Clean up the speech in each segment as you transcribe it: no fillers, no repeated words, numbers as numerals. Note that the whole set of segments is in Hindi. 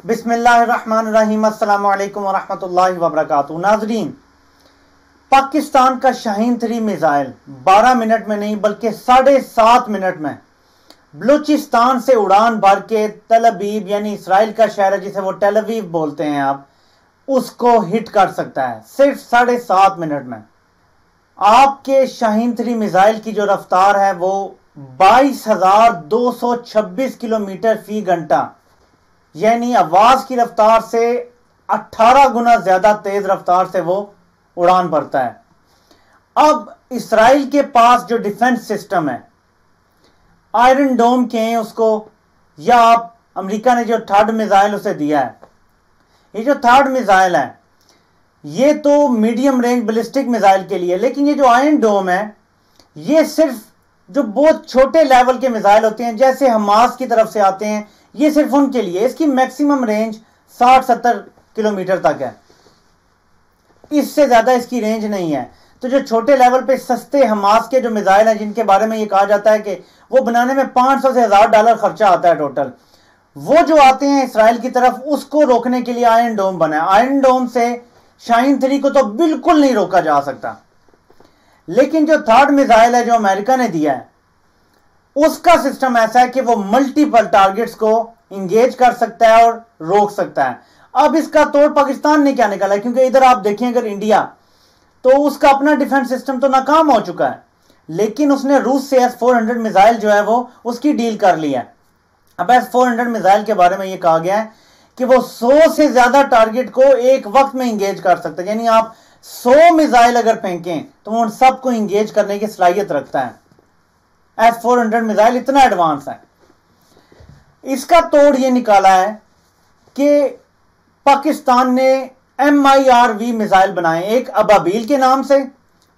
बिस्मिल्लाहिर्रहमानिर्रहीम अस्सलामु अलैकुम वरहमतुल्लाहि वबरकातुहू। नाजरीन, पाकिस्तान का शाहीन 3 मिसाइल 12 मिनट में नहीं बल्कि 7.5 मिनट में बलूचिस्तान से उड़ान भर के तल अबीब यानी इसराइल का शहर है जिसे वो टेल अवीव बोलते हैं आप, उसको हिट कर सकता है सिर्फ 7.5 मिनट में। आपके शाहीन 3 मिसाइल की जो रफ्तार है वो 22,226 किलोमीटर फी घंटा यानी आवाज की रफ्तार से 18 गुना ज्यादा तेज रफ्तार से वो उड़ान भरता है। अब इसराइल के पास जो डिफेंस सिस्टम है आयरन डोम के हैं उसको, या आप अमेरिका ने जो थर्ड मिसाइल उसे दिया है, ये जो थर्ड मिसाइल है ये तो मीडियम रेंज बैलिस्टिक मिसाइल के लिए, लेकिन ये जो आयरन डोम है ये सिर्फ जो बहुत छोटे लेवल के मिसाइल होते हैं जैसे हमास की तरफ से आते हैं, ये सिर्फ उनके लिए। इसकी मैक्सिमम रेंज 60-70 किलोमीटर तक है, इससे ज्यादा इसकी रेंज नहीं है। तो जो छोटे लेवल पे सस्ते हमास के जो मिसाइल हैं जिनके बारे में ये कहा जाता है कि वो बनाने में 500 से $1000 खर्चा आता है टोटल, वो जो आते हैं इसराइल की तरफ, उसको रोकने के लिए आयरन डोम बना है। आयरन डोम से शाहीन 3 को तो बिल्कुल नहीं रोका जा सकता, लेकिन जो थर्ड मिसाइल है जो अमेरिका ने दिया है उसका सिस्टम ऐसा है कि वो मल्टीपल टारगेट्स को इंगेज कर सकता है और रोक सकता है। अब इसका तोड़ पाकिस्तान ने क्या निकाला है, क्योंकि इधर आप देखें अगर इंडिया, तो उसका अपना डिफेंस सिस्टम तो नाकाम हो चुका है, लेकिन उसने रूस से S-400 मिसाइल जो है वो उसकी डील कर लिया है। अब S-400 मिसाइल के बारे में ये कहा गया है कि वो 100 से ज्यादा टारगेट को एक वक्त में इंगेज कर सकता है, यानी आप 100 मिसाइल अगर फेंकें तो उन सबको इंगेज करने की सलाहियत रखता है। S-400 मिसाइल इतना एडवांस है। इसका तोड़ ये निकाला है कि पाकिस्तान ने MIRV मिसाइल बनाए, एक अबाबील के नाम से,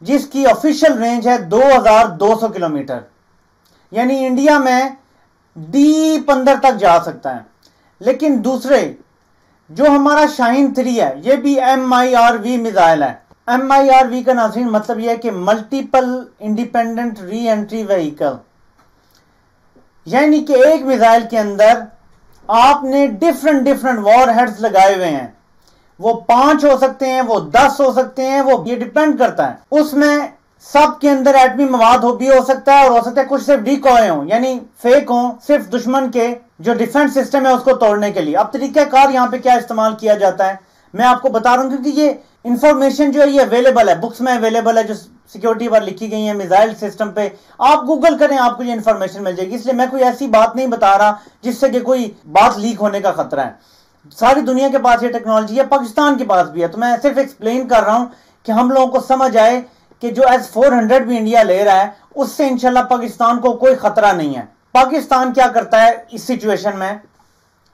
जिसकी ऑफिशियल रेंज है 2200 किलोमीटर, यानी इंडिया में डीप अंदर तक जा सकता है। लेकिन दूसरे जो हमारा शाहीन 3 है ये भी MIRV मिसाइल है। MIRV का नाज़रीन मतलब यह है कि multiple independent re entry vehicle, यानी कि एक मिसाइल के अंदर आपने डिफरेंट वॉर हेड्स लगाए हुए हैं। वो 5 हो सकते हैं, वो 10 हो सकते हैं, वो ये डिपेंड करता है। उसमें सब के अंदर एटमी मवाद भी हो सकता है और हो सकता है कुछ सिर्फ डिकॉय हो यानी फेक हो, सिर्फ दुश्मन के जो डिफेंस सिस्टम है उसको तोड़ने के लिए। अब तरीकाकार यहाँ पे क्या इस्तेमाल किया जाता है मैं आपको बता रहा हूं, क्योंकि ये इंफॉर्मेशन जो है ये अवेलेबल है, बुक्स में अवेलेबल है जो सिक्योरिटी पर लिखी गई है मिसाइल सिस्टम पे। आप गूगल करें, आपको ये इंफॉर्मेशन मिल जाएगी। इसलिए मैं कोई ऐसी बात नहीं बता रहा जिससे कि कोई बात लीक होने का खतरा है। सारी दुनिया के पास ये टेक्नोलॉजी है, पाकिस्तान के पास भी है, तो मैं सिर्फ एक्सप्लेन कर रहा हूं कि हम लोगों को समझ आए कि जो S-400 भी इंडिया ले रहा है उससे इंशाल्लाह पाकिस्तान को कोई खतरा नहीं है। पाकिस्तान क्या करता है इस सिचुएशन में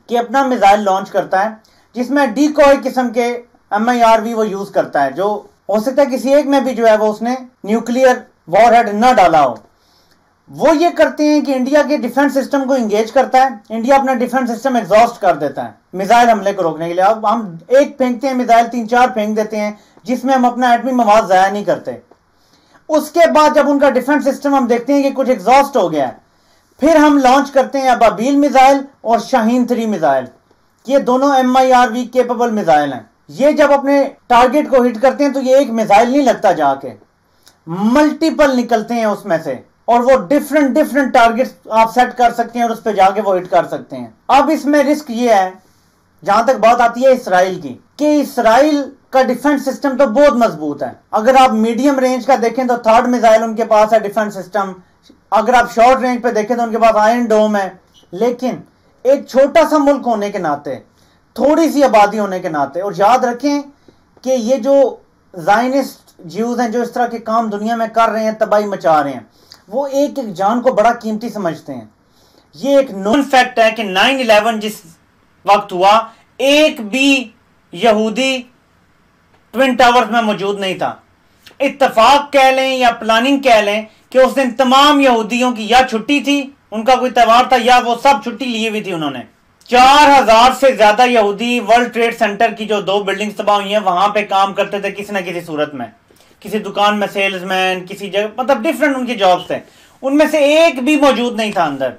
कि अपना मिसाइल लॉन्च करता है जिसमें डिकॉय किस्म के MIRV वो यूज करता है, जो हो सकता है किसी एक में भी जो है वो उसने न्यूक्लियर वॉरहेड न डाला हो। वो ये करते हैं कि इंडिया के डिफेंस सिस्टम को इंगेज करता है, इंडिया अपना डिफेंस सिस्टम एग्जॉस्ट कर देता है मिसाइल हमले को रोकने के लिए। अब हम एक फेंकते हैं मिसाइल, 3-4 फेंक देते हैं जिसमें हम अपना एटमी मवाद जाया नहीं करते। उसके बाद जब उनका डिफेंस सिस्टम हम देखते हैं कि कुछ एग्जॉस्ट हो गया है, फिर हम लॉन्च करते हैं अबाबील मिसाइल और शाहीन 3 मिसाइल। ये दोनों MIRV केपेबल मिसाइल हैं। ये जब अपने टारगेट को हिट करते हैं तो ये एक मिसाइल नहीं लगता, जाके मल्टीपल निकलते हैं उसमें से, और वो डिफरेंट टारगेट्स आप सेट कर सकते हैं और उस पर जाके वो हिट कर सकते हैं। अब इसमें रिस्क ये है, जहां तक बात आती है इसराइल की, कि इसराइल का डिफेंस सिस्टम तो बहुत मजबूत है। अगर आप मीडियम रेंज का देखें तो थर्ड मिसाइल उनके पास है डिफेंस सिस्टम, अगर आप शॉर्ट रेंज पे देखें तो उनके पास आयरन डोम है। लेकिन एक छोटा सा मुल्क होने के नाते, थोड़ी सी आबादी होने के नाते, और याद रखें कि ये जो ज़ायनिस्ट ज्यूज हैं जो इस तरह के काम दुनिया में कर रहे हैं, तबाही मचा रहे हैं, वो एक एक जान को बड़ा कीमती समझते हैं। ये एक नोन फैक्ट है कि 9/11 जिस वक्त हुआ एक भी यहूदी ट्विन टावर्स में मौजूद नहीं था। इत्तेफाक कह लें या प्लानिंग कह लें कि उस दिन तमाम यहूदियों की या छुट्टी थी, उनका कोई त्यौहार था, या वो सब छुट्टी ली हुई थी उन्होंने। 4000 से ज्यादा यहूदी वर्ल्ड ट्रेड सेंटर की जो 2 बिल्डिंग्स तबाह हुई हैं वहां पे काम करते थे किसी ना किसी सूरत में, किसी दुकान में सेल्समैन, किसी जगह, मतलब डिफरेंट उनके जॉब्स थे। उनमें से एक भी मौजूद नहीं था अंदर।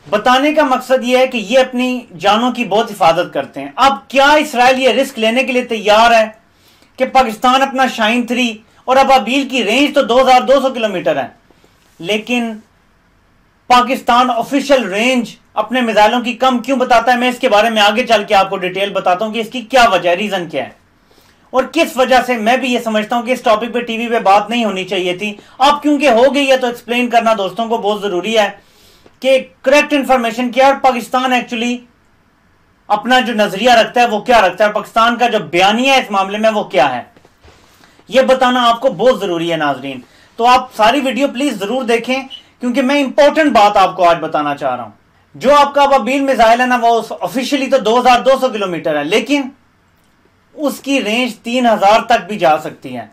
बताने का मकसद यह है कि ये अपनी जानों की बहुत हिफाजत करते हैं। अब क्या इसराइल ये रिस्क लेने के लिए तैयार है कि पाकिस्तान अपना शाहीन 3 और अबाबील की रेंज तो 2200 किलोमीटर है, लेकिन पाकिस्तान ऑफिशियल रेंज अपने मिसाइलों की कम क्यों बताता है? मैं इसके बारे में आगे चल के आपको डिटेल बताता हूं कि इसकी क्या वजह, रीजन क्या है और किस वजह से मैं भी ये समझता हूं कि इस टॉपिक पे टीवी पे बात नहीं होनी चाहिए थी। अब क्योंकि हो गई है तो एक्सप्लेन करना दोस्तों को बहुत जरूरी है कि करेक्ट इंफॉर्मेशन क्या है और पाकिस्तान एक्चुअली अपना जो नजरिया रखता है वो क्या रखता है, पाकिस्तान का जो बयानिया है इस मामले में वो क्या है, यह बताना आपको बहुत जरूरी है नाजरीन। तो आप सारी वीडियो प्लीज जरूर देखें क्योंकि मैं इंपॉर्टेंट बात आपको आज बताना चाह रहा हूं। जो आपका अबाबील मिसाइल है ना, वो ऑफिशियली तो 2200 किलोमीटर है, लेकिन उसकी रेंज 3000 तक भी जा सकती है।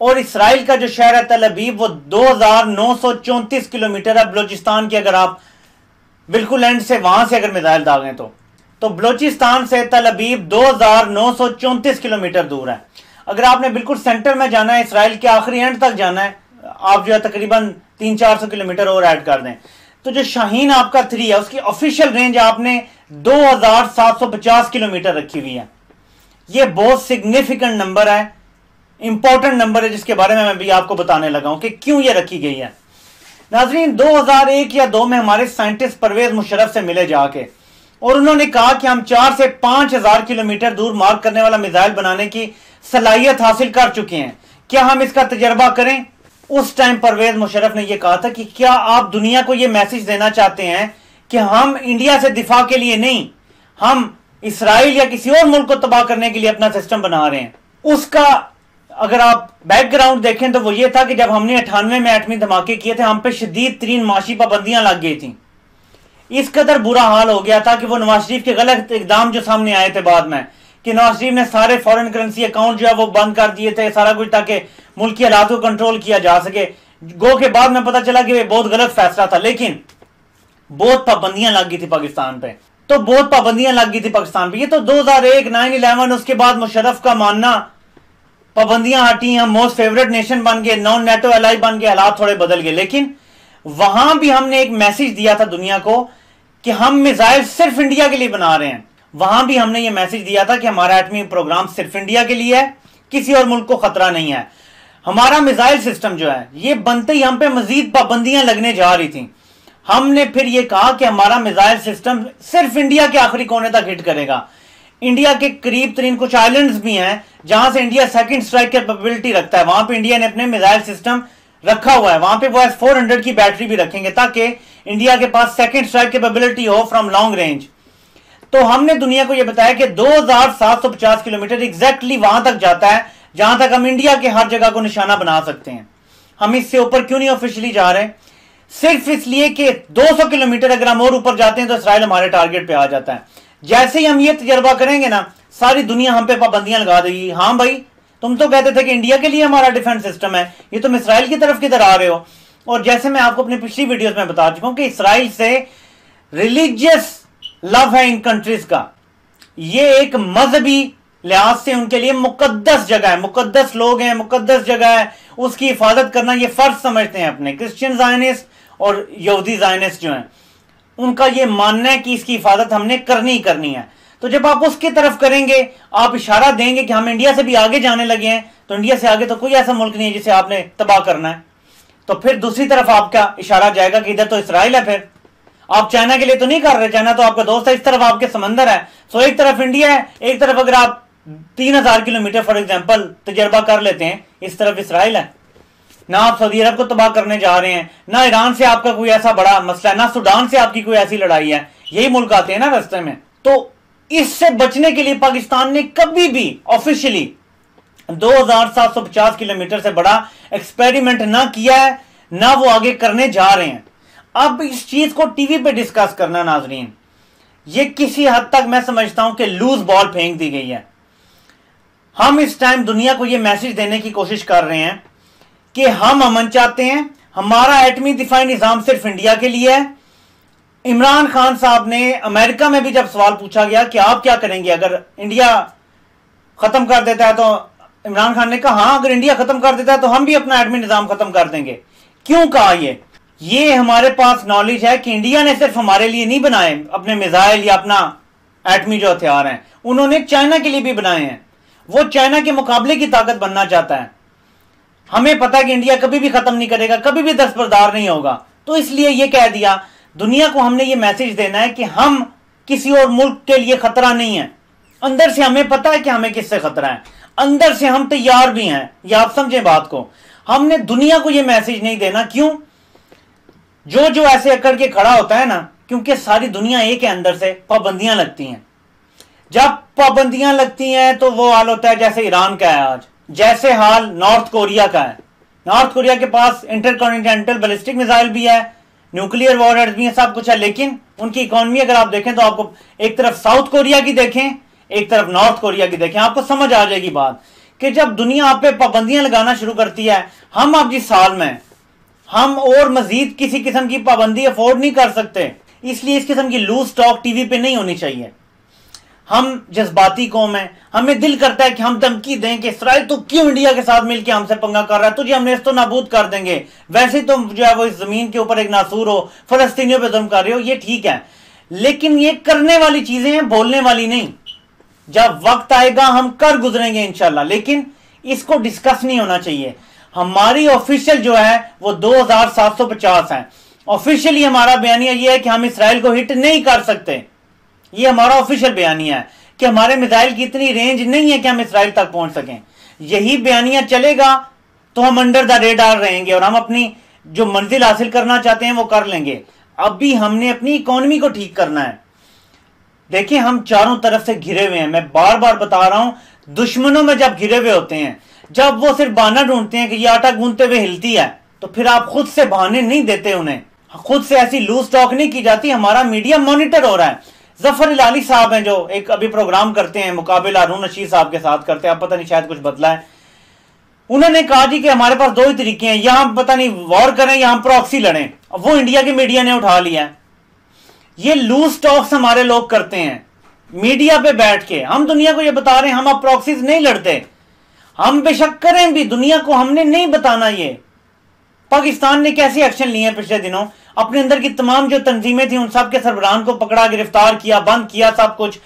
और इसराइल का जो शहर है तल अबीब वो 2934 किलोमीटर है बलूचिस्तान की, अगर आप बिल्कुल एंड से वहां से अगर मिसाइल दागें तो बलूचिस्तान से तल अबीब 2934 किलोमीटर दूर है। अगर आपने बिल्कुल सेंटर में जाना है, इसराइल के आखिरी एंड तक जाना है, आप जो है तकरीबन 300-400 किलोमीटर और ऐड कर दें, तो जो शाहीन आपका 3 है उसकी ऑफिशियल रेंज आपने 2750 किलोमीटर रखी हुई है। यह बहुत सिग्निफिकेंट नंबर है, इंपॉर्टेंट नंबर है, जिसके बारे में मैं भी आपको बताने लगा हूं कि क्यों यह रखी गई है। नाजरीन 2001 या 2 में हमारे साइंटिस्ट परवेज मुशर्रफ से मिले जाके और उन्होंने कहा कि हम 4 से 5000 किलोमीटर दूर मार्क करने वाला मिसाइल बनाने की सलाहियत हासिल कर चुके हैं, क्या हम इसका तजर्बा करें? उस टाइम परवेज मुशर्रफ ने यह कहा था कि क्या आप दुनिया को यह मैसेज देना चाहते हैं कि हम इंडिया से दिफा के लिए नहीं, हम इसराइल या किसी और मुल्क को तबाह करने के लिए अपना सिस्टम बना रहे हैं? उसका अगर आप बैकग्राउंड देखें तो वो ये था कि जब हमने 98 में एटमी धमाके किए थे, हम पे शदीद तरीन माशी पाबंदियां लग गई थी। इस कदर बुरा हाल हो गया था कि वो नवाज शरीफ के गलत इकदाम जो सामने आए थे बाद में, कि नवाज शरीफ ने सारे फॉरेन करेंसी अकाउंट जो है वो बंद कर दिए थे, सारा कुछ, ताकि मुल्क की हालात को कंट्रोल किया जा सके। गो के बाद में पता चला कि बहुत गलत फैसला था, लेकिन बहुत पाबंदियां लग गई थी पाकिस्तान पे, तो बहुत पाबंदियां लग गई थी पाकिस्तान पे। ये तो 2001 9/11 उसके बाद मुशर्रफ का मानना, पाबंदियां हटी, हम मोस्ट फेवरेट नेशन बन गए, नॉन नेटो एलाई बन गए, हालात थोड़े बदल गए, लेकिन वहां भी हमने एक मैसेज दिया था दुनिया को कि हम मिसाइल सिर्फ इंडिया के लिए बना रहे हैं। वहां भी हमने ये मैसेज दिया था कि हमारा एटमी प्रोग्राम सिर्फ इंडिया के लिए है, किसी और मुल्क को खतरा नहीं है। हमारा मिसाइल सिस्टम जो है ये बनते ही हम पे मजीद पाबंदियां लगने जा रही थी। हमने फिर ये कहा कि हमारा मिसाइल सिस्टम सिर्फ इंडिया के आखिरी कोने तक हिट करेगा। इंडिया के करीब तरीन कुछ आइलैंड्स भी हैं जहां से इंडिया सेकंड स्ट्राइक कैपेबिलिटी रखता है, वहां पे इंडिया ने अपने मिसाइल सिस्टम रखा हुआ है। वहां पे वो S-400 की बैटरी भी रखेंगे ताकि इंडिया के पास सेकंड स्ट्राइक कैपेबिलिटी हो फ्रॉम लॉन्ग रेंज। तो हमने दुनिया को यह बताया कि 2750 किलोमीटर एग्जैक्टली वहां तक जाता है जहां तक हम इंडिया के हर जगह को निशाना बना सकते हैं। हम इससे ऊपर क्यों नहीं ऑफिशियली जा रहे? सिर्फ इसलिए कि 200 किलोमीटर अगर हम और ऊपर जाते हैं तो इसराइल हमारे टारगेट पे आ जाता है। जैसे ही हम ये तजर्बा करेंगे ना, सारी दुनिया हम पे पाबंदियां लगा देगी। हाँ भाई, तुम तो कहते थे कि इंडिया के लिए हमारा डिफेंस सिस्टम है, ये तुम इसराइल की तरफ किधर आ रहे हो? और जैसे मैं आपको अपनी पिछली वीडियोस में बता चुका हूं कि इसराइल से रिलीजियस लव है इन कंट्रीज का, ये एक मजहबी लिहाज से उनके लिए मुकद्दस जगह है, मुकद्दस लोग हैं, मुकद्दस जगह है, उसकी हिफाजत करना ये फर्ज समझते हैं अपने। क्रिश्चियन ज़ायनिस्ट और यहूदी ज़ायनिस्ट जो हैं उनका ये मानना है कि इसकी हिफाजत हमने करनी ही करनी है। तो जब आप उसकी तरफ करेंगे, आप इशारा देंगे कि हम इंडिया से भी आगे जाने लगे हैं, तो इंडिया से आगे तो कोई ऐसा मुल्क नहीं है जिसे आपने तबाह करना है। तो फिर दूसरी तरफ आपका इशारा जाएगा कि इधर तो इसराइल है, फिर आप चाइना के लिए तो नहीं कर रहे, चाइना तो आपका दोस्त है, इस तरफ आपके समंदर है। सो एक तरफ इंडिया है, एक तरफ अगर आप 3000 किलोमीटर फॉर एग्जाम्पल तजर्बा कर लेते हैं, इस तरफ इसराइल है। ना आप सऊदी अरब को तबाह करने जा रहे हैं, ना ईरान से आपका कोई ऐसा बड़ा मसला है, ना सूडान से आपकी कोई ऐसी लड़ाई है, यही मुल्क आते हैं ना रास्ते में। तो इससे बचने के लिए पाकिस्तान ने कभी भी ऑफिशियली 2750 किलोमीटर से बड़ा एक्सपेरिमेंट ना किया है, ना वो आगे करने जा रहे हैं। अब इस चीज को टीवी पे डिस्कस करना नाजरीन, ये किसी हद तक मैं समझता हूं कि लूज बॉल फेंक दी गई है। हम इस टाइम दुनिया को ये मैसेज देने की कोशिश कर रहे हैं कि हम अमन चाहते हैं, हमारा एटमी दिफाई निजाम सिर्फ इंडिया के लिए है। इमरान खान साहब ने अमेरिका में भी जब सवाल पूछा गया कि आप क्या करेंगे अगर इंडिया खत्म कर देता है, तो इमरान खान ने कहा हाँ, अगर इंडिया खत्म कर देता है तो हम भी अपना एटमी निजाम खत्म कर देंगे। क्यों कहा? ये हमारे पास नॉलेज है कि इंडिया ने सिर्फ हमारे लिए नहीं बनाए अपने मिसाइल या अपना एटमी जो हथियार हैं, उन्होंने चाइना के लिए भी बनाए हैं। वो चाइना के मुकाबले की ताकत बनना चाहता है। हमें पता है कि इंडिया कभी भी खत्म नहीं करेगा, कभी भी दस्तबरदार नहीं होगा। तो इसलिए ये कह दिया दुनिया को, हमने ये मैसेज देना है कि हम किसी और मुल्क के लिए खतरा नहीं है। अंदर से हमें पता है कि हमें किससे खतरा है, अंदर से हम तैयार भी हैं। ये आप समझें बात को। हमने दुनिया को ये मैसेज नहीं देना। क्यों? जो ऐसे अकड़ के खड़ा होता है ना, क्योंकि सारी दुनिया एक है, अंदर से पाबंदियां लगती हैं। जब पाबंदियां लगती हैं तो वो हाल होता है जैसे ईरान का है आज, जैसे हाल नॉर्थ कोरिया का है। नॉर्थ कोरिया के पास इंटरकॉन्टिनेंटल बैलिस्टिक मिसाइल भी है, न्यूक्लियर वॉरहेड्स भी है, सब कुछ है, लेकिन उनकी इकोनॉमी अगर आप देखें तो आपको एक तरफ साउथ कोरिया की देखें, एक तरफ नॉर्थ कोरिया की देखें, आपको समझ आ जाएगी बात कि जब दुनिया आप पे पाबंदियां लगाना शुरू करती है, हम अब जिस साल में हम और मजीद किसी किस्म की पाबंदी अफोर्ड नहीं कर सकते। इसलिए इस किस्म की लूज टॉक टीवी पे नहीं होनी चाहिए। हम जज्बाती कौम है, हमें दिल करता है कि हम धमकी दें कि इसराइल तो क्यों इंडिया के साथ मिलकर हमसे पंगा कर रहा है, तुझे हम नेस्तो नाबूद कर देंगे, वैसे तो जो है वो इस जमीन के ऊपर एक नासूर हो, फलस्तीनियों पे जुल्म कर रहे हो। ये ठीक है, लेकिन ये करने वाली चीजें हैं, बोलने वाली नहीं। जब वक्त आएगा हम कर गुजरेंगे इंशाल्लाह, लेकिन इसको डिस्कस नहीं होना चाहिए। हमारी ऑफिशियल जो है वो 2750 है। ऑफिशियली हमारा बयानिया ये है कि हम इसराइल को हिट नहीं कर सकते। ये हमारा ऑफिशियल बयानिया है कि हमारे मिसाइल की इतनी रेंज नहीं है कि हम इसराइल तक पहुंच सकें। यही बयानिया चलेगा तो हम अंडर द रेडार रहेंगे और हम अपनी जो मंजिल हासिल करना चाहते हैं वो कर लेंगे। अभी हमने अपनी इकोनॉमी को ठीक करना है। देखिए, हम चारों तरफ से घिरे हुए हैं। मैं बार बार बता रहा हूं, दुश्मनों में जब घिरे हुए होते हैं, जब वो सिर्फ बहाना ढूंढते हैं कि ये आटा गूंथते हुए हिलती है, तो फिर आप खुद से बहाने नहीं देते उन्हें, खुद से ऐसी लूज टॉक नहीं की जाती। हमारा मीडिया मॉनिटर हो रहा है। जफर इलाली साहब हैं जो एक अभी प्रोग्राम करते हैं, मुकाबला हारून रशीद साहब के साथ करते हैं, अब पता नहीं शायद कुछ बदला है। उन्होंने कहा जी कि हमारे पास दो ही तरीके हैं, या हम पता नहीं वॉर करें या हम प्रॉक्सी लड़ें। वो इंडिया के मीडिया ने उठा लिया है। ये लूज टॉक्स हमारे लोग करते हैं मीडिया पे बैठ के। हम दुनिया को ये बता रहे हैं हम अब प्रॉक्सीज नहीं लड़ते। हम बेशक करें भी, दुनिया को हमने नहीं बताना। ये पाकिस्तान ने कैसे एक्शन लिए हैं पिछले दिनों, अपने अंदर की तमाम जो तंजीमें थी उन सब के सरबराहान को पकड़ा, गिरफ्तार किया, बंद किया, सब कुछ।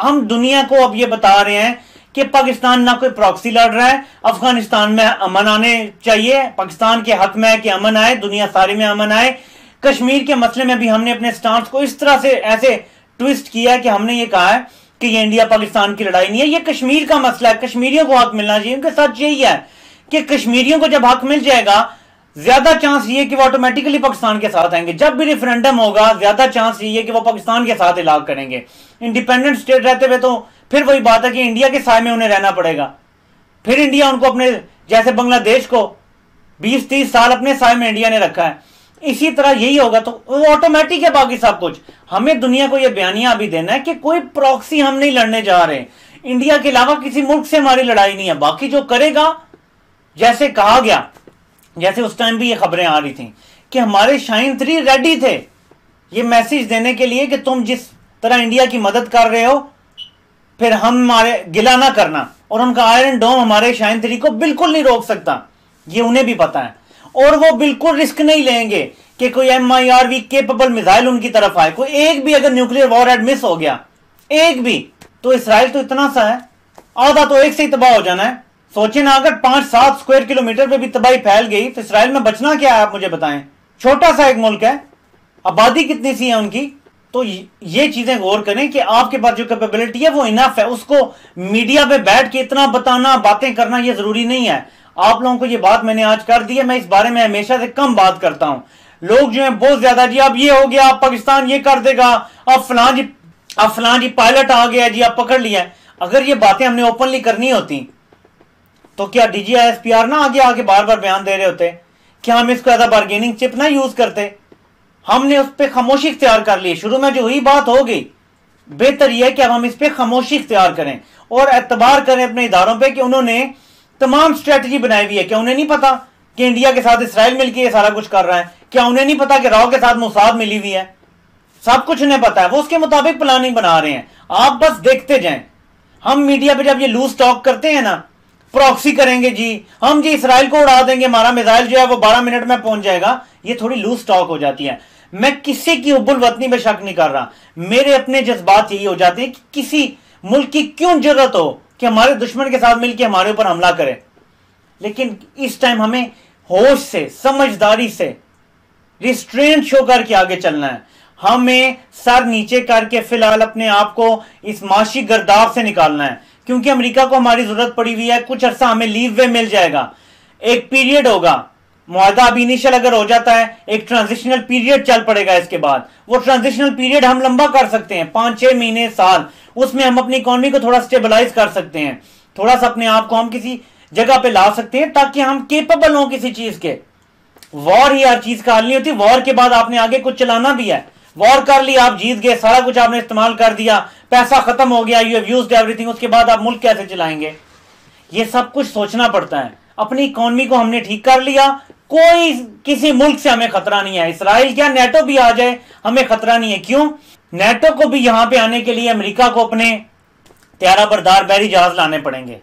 हम दुनिया को अब ये बता रहे हैं कि पाकिस्तान ना कोई प्रॉक्सी लड़ रहा है, अफगानिस्तान में अमन आने चाहिए, पाकिस्तान के हक में है कि अमन आए, दुनिया सारी में अमन आए। कश्मीर के मसले में भी हमने अपने स्टांस को इस तरह से ऐसे ट्विस्ट किया कि हमने ये कहा है कि ये इंडिया पाकिस्तान की लड़ाई नहीं है, ये कश्मीर का मसला है, कश्मीरियों को हक मिलना चाहिए। उनके सच यही है कि कश्मीरियों को जब हक मिल जाएगा, ज्यादा चांस ये कि वो ऑटोमेटिकली पाकिस्तान के साथ आएंगे। जब भी रेफरेंडम होगा, ज्यादा चांस ये कि वो पाकिस्तान के साथ इलाक करेंगे। इंडिपेंडेंट स्टेट रहते हुए तो फिर वही बात है कि इंडिया के साए में उन्हें रहना पड़ेगा। फिर इंडिया उनको अपने, जैसे बांग्लादेश को 20-30 साल अपने साए में इंडिया ने रखा है, इसी तरह यही होगा। तो वो ऑटोमेटिक है बाकी सब कुछ। हमें दुनिया को यह बयानिया अभी देना है कि कोई प्रॉक्सी हम नहीं लड़ने जा रहे। इंडिया के अलावा किसी मुल्क से हमारी लड़ाई नहीं है। बाकी जो करेगा, जैसे कहा गया, जैसे उस टाइम भी ये खबरें आ रही थी कि हमारे शाहीन 3 रेडी थे ये मैसेज देने के लिए कि तुम जिस तरह इंडिया की मदद कर रहे हो, फिर हम हमारे गिला ना करना। और उनका आयरन डोम हमारे शाहीन 3 को बिल्कुल नहीं रोक सकता, ये उन्हें भी पता है। और वो बिल्कुल रिस्क नहीं लेंगे कि कोई MIRV केपेबल मिसाइल उनकी तरफ आए। कोई एक भी अगर न्यूक्लियर वॉरहेड मिस हो गया, एक भी, तो इसराइल तो इतना सा है, आधा तो एक से ही तबाह हो जाना है। सोचे ना, अगर 5-7 स्क्वायर किलोमीटर पे भी तबाही फैल गई तो इसराइल में बचना क्या है, आप मुझे बताएं। छोटा सा एक मुल्क है, आबादी कितनी सी है उनकी। तो ये चीजें गौर करें कि आपके पास जो कैपेबिलिटी है वो इनफ है। उसको मीडिया पे बैठ के इतना बताना, बातें करना, ये जरूरी नहीं है। आप लोगों को ये बात मैंने आज कर दी है। मैं इस बारे में हमेशा से कम बात करता हूं। लोग जो है बहुत ज्यादा, जी अब ये हो गया, अब पाकिस्तान ये कर देगा, अब फलां जी पायलट आ गया जी, अब पकड़ लिया। अगर ये बातें हमने ओपनली करनी होती तो क्या DGISPR ना आगे बार बार बयान दे रहे होते? क्या हम इसको एज अ बार्गेनिंग चिप ना यूज करते? हमने उस पर खामोशी इख्तियार कर ली। शुरू में जो हुई बात हो गई, बेहतर यह है कि अब हम इस पर खामोशी इख्तियार करें और एतबार करें अपने इदारों पर कि उन्होंने तमाम स्ट्रेटजी बनाई हुई है। क्या उन्हें नहीं पता कि इंडिया के साथ इसराइल मिलकर ये सारा कुछ कर रहा है? क्या उन्हें नहीं पता कि राव के साथ मोसाद मिली हुई है? सब कुछ उन्हें पता है। वो उसके मुताबिक प्लानिंग बना रहे हैं, आप बस देखते जाएं। हम मीडिया पे जब ये लूज टॉक करते हैं ना, प्रॉक्सी करेंगे जी, हम जी इसराइल को उड़ा देंगे, हमारा मिसाइल जो है वो 12 मिनट में पहुंच जाएगा, ये थोड़ी लूज टॉक हो जाती है। मैं किसी की हुब्बुल वतनी में शक नहीं कर रहा, मेरे अपने जज्बात यही हो जाते हैं कि किसी मुल्क की क्यों जरूरत हो कि हमारे दुश्मन के साथ मिलकर हमारे ऊपर हमला करे। लेकिन इस टाइम हमें होश से, समझदारी से, रिस्ट्रेंट शो करके आगे चलना है। हमें सर नीचे करके फिलहाल अपने आप को इस माशी गर्दाव से निकालना है, क्योंकि अमेरिका को हमारी जरूरत पड़ी हुई है। कुछ अरसा हमें लीव वे मिल जाएगा, एक पीरियड होगा, मुआहदा अभी इनिशियल अगर हो जाता है, एक ट्रांजिशनल पीरियड चल पड़ेगा। इसके बाद वो ट्रांजिशनल पीरियड हम लंबा कर सकते हैं, 5-6 महीने, साल, उसमें हम अपनी इकोनॉमी को थोड़ा स्टेबलाइज कर सकते हैं, थोड़ा सा अपने आप को हम किसी जगह पे ला सकते हैं ताकि हम केपेबल हों किसी चीज के। वॉर ही हर चीज का हल नहीं होती, वॉर के बाद आपने आगे कुछ चलाना भी है। वॉर कर ली, आप जीत गए, सारा कुछ आपने इस्तेमाल कर दिया, पैसा खत्म हो गया, यू हैव यूज्ड एवरीथिंग, उसके बाद आप मुल्क कैसे चलाएंगे? ये सब कुछ सोचना पड़ता है। अपनी इकोनॉमी को हमने ठीक कर लिया, कोई किसी मुल्क से हमें खतरा नहीं है। इसराइल क्या, नेटो भी आ जाए हमें खतरा नहीं है। क्यों? नेटो को भी यहां पे आने के लिए अमेरिका को अपने त्यारा बरदार बहरी जहाज लाने पड़ेंगे।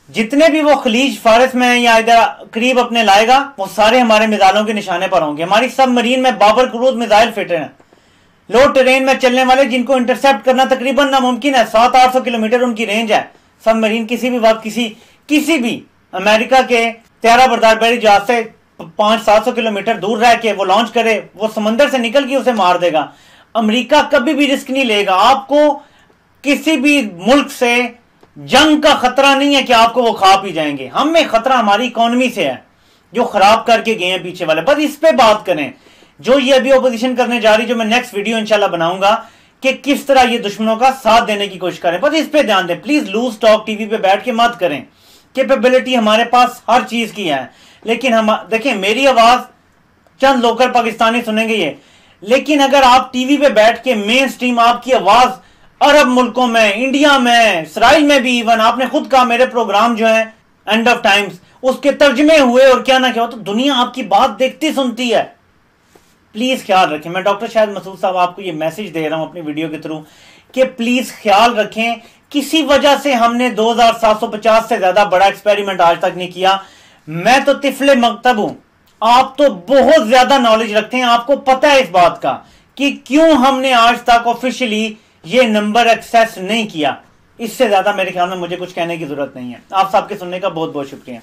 जितने भी वो खलीज फारस में या इधर करीब अपने लाएगा, वो सारे हमारे मिसाइलों के निशाने पर होंगे। हमारी सबमरीन में बाबर क्रूज मिसाइल फिट हैं, लो टेरेन में चलने वाले, जिनको इंटरसेप्ट करना तकरीबन नामुमकिन है। 700-800 किलोमीटर उनकी रेंज है। सबमरीन किसी भी वक्त किसी भी अमेरिका के त्यारा बरदार बहरी जहाज से 500-700 किलोमीटर दूर रह के वो लॉन्च करे, वो समंदर से निकल के उसे मार देगा। अमेरिका कभी भी रिस्क नहीं लेगा। आपको किसी भी मुल्क से जंग का खतरा नहीं है कि आपको वो खा पी जाएंगे। हमें खतरा हमारी इकोनॉमी से है, जो खराब करके गए हैं पीछे वाले। बस इस पे बात करें, जो ये अभी ओपोजिशन करने जा रही, जो मैं नेक्स्ट वीडियो इंशाल्लाह बनाऊंगा कि किस तरह ये दुश्मनों का साथ देने की कोशिश करें। बस इस पे ध्यान दें प्लीज। लूज टॉक टीवी पे बैठ के मत करें। कैपेबिलिटी हमारे पास हर चीज की है, लेकिन हम देखिए, मेरी आवाज चंद लोकल पाकिस्तानी सुनेंगे ये, लेकिन अगर आप टीवी पे बैठ के मेन स्ट्रीम आपकी आवाज अरब मुल्कों में, इंडिया में, इसराइल में भी, इवन आपने खुद कहा मेरे प्रोग्राम जो है एंड ऑफ टाइम्स उसके तर्जमे हुए और क्या ना क्या, तो दुनिया आपकी बात देखती सुनती है। प्लीज ख्याल रखें। मैं डॉक्टर शाहिद मसूद साहब आपको ये मैसेज दे रहा हूं अपनी वीडियो के थ्रू कि प्लीज ख्याल रखें। किसी वजह से हमने 2750 से ज्यादा बड़ा एक्सपेरिमेंट आज तक नहीं किया। मैं तो तिफले मकतब हूं, आप तो बहुत ज्यादा नॉलेज रखते हैं, आपको पता है इस बात का कि क्यों हमने आज तक ऑफिशियली ये नंबर एक्सेस नहीं किया। इससे ज्यादा मेरे ख्याल में मुझे कुछ कहने की जरूरत नहीं है। आप सबके सुनने का बहुत बहुत शुक्रिया।